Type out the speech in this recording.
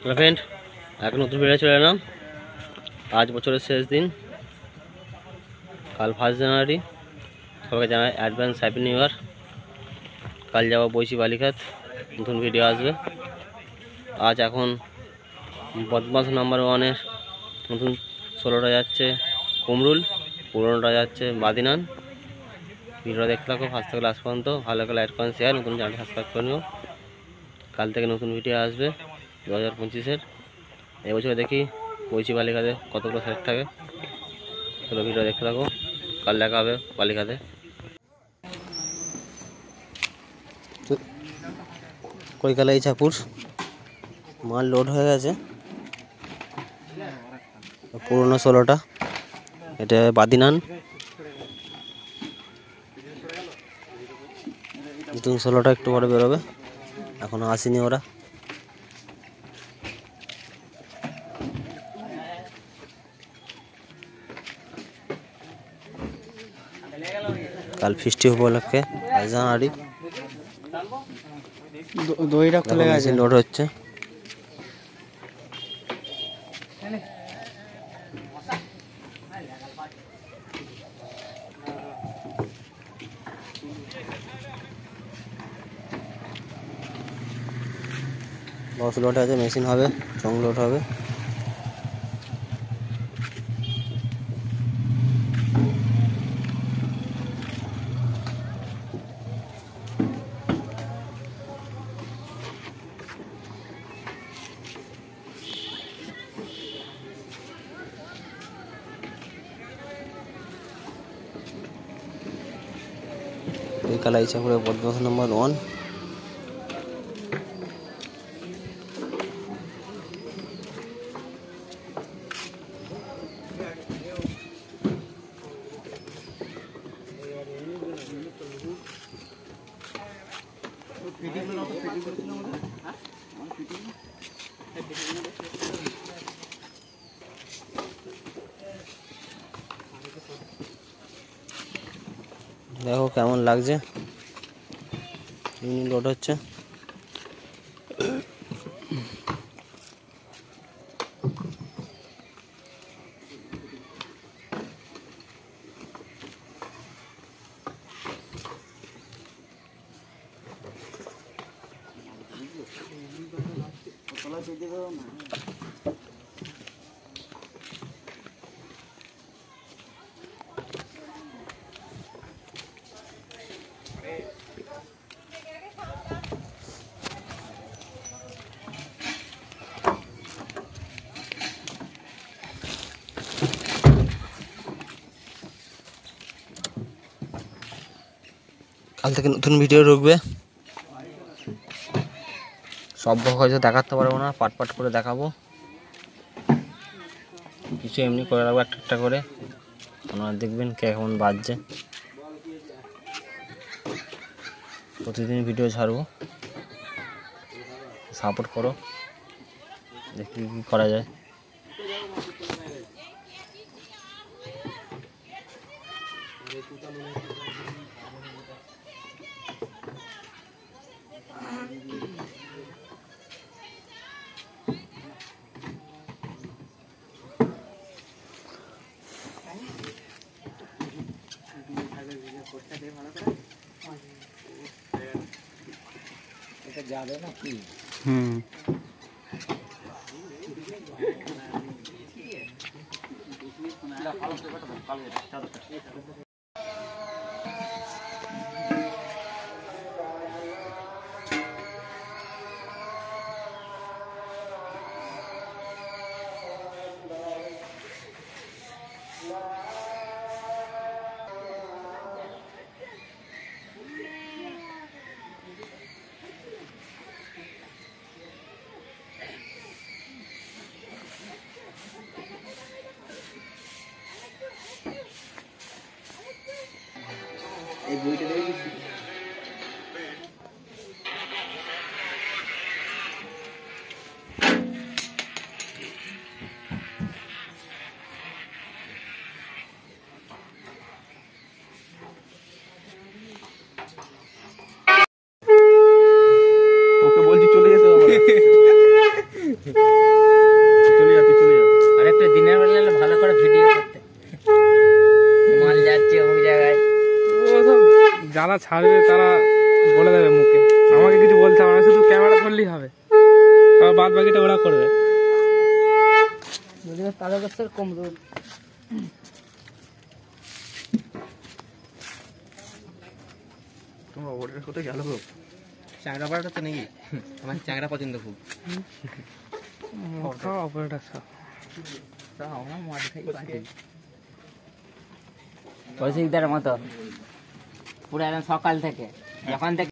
Hello friend, এক নতুন video চলে এলাম। আজ বছরের শেষ দিন, কাল 1 জানুয়ারি। সবাইকে জানাই অ্যাডভান্স হ্যাপি নিউ ইয়ার। কাল যাবো বৈশি বালিখাত, নতুন ভিডিও আসবে। আজ এখন বদমাস নাম্বার 1-এর নতুন 16টা যাচ্ছে কুমরুল, পুরোনোটা যাচ্ছে বাদিনান। ভিডিওটা দেখতে থাকো ফার্স্ট থেকে লাস্ট পর্যন্ত। ভালো করে লাইক করেন, শেয়ার, নতুন চ্যানেল সাবস্ক্রাইব করে নিও। কাল থেকে নতুন ভিডিও আসবে 2025-এর। এবছরে দেখি বৈশি বালিখাতে কতগুলো সেট থাকে। চলো ভিডিও দেখতে থাকো, কাল দেখা হবে বালিখাতে। কৈকালাই ছাপুর মাল লোড হয়ে গেছে। পুরোনো 16টা, এটা বাদিনান। নতুন 16টা একটু পরে বেরোবে, এখনো আসেনি ওরা। কাল ফিস্টি উপলক্ষে 1 জানুয়ারি দইটা খুলে গেছে, লোড হচ্ছে। বক্স লোড আছে, মেশিন হবে, চং লোড হবে। এই কালাই ছাপুরে বদমাস নাম্বার 1। দেখো কেমন লাগছে, লোড হচ্ছে। কাল থেকে নতুন ভিডিও ঢুকবে। সব হয়তো দেখাতে পারবো না, পাট পাট করে দেখাবো। কিছু এমনি করে রাখবো একটা একটা করে, আপনারা দেখবেন কেমন বাজছে। প্রতিদিন ভিডিও ছাড়বো, সাপোর্ট করো, দেখি কি করা যায়। যাবে নাকি? এই বইটা দেখেছি। ওকে বলছি চলে যেতে হবে। যারা ছাড়বে তারা বলে দেবে মুখে, আমাকে কিছু বলতে হবে না, শুধু ক্যামেরা ধরলেই হবে, তারপর বাদ বাকিটা ওরা করবে। তারকেশ্বর কমরুল তোমার অর্ডার কোথায় গেল গো? চ্যাংড়া পাড়াটা তো নেই, আমার চ্যাংড়া পছন্দ খুব। অপারেটার সব কৌশিকদার মতো পুরো একদম সকাল থেকে যখন থেকে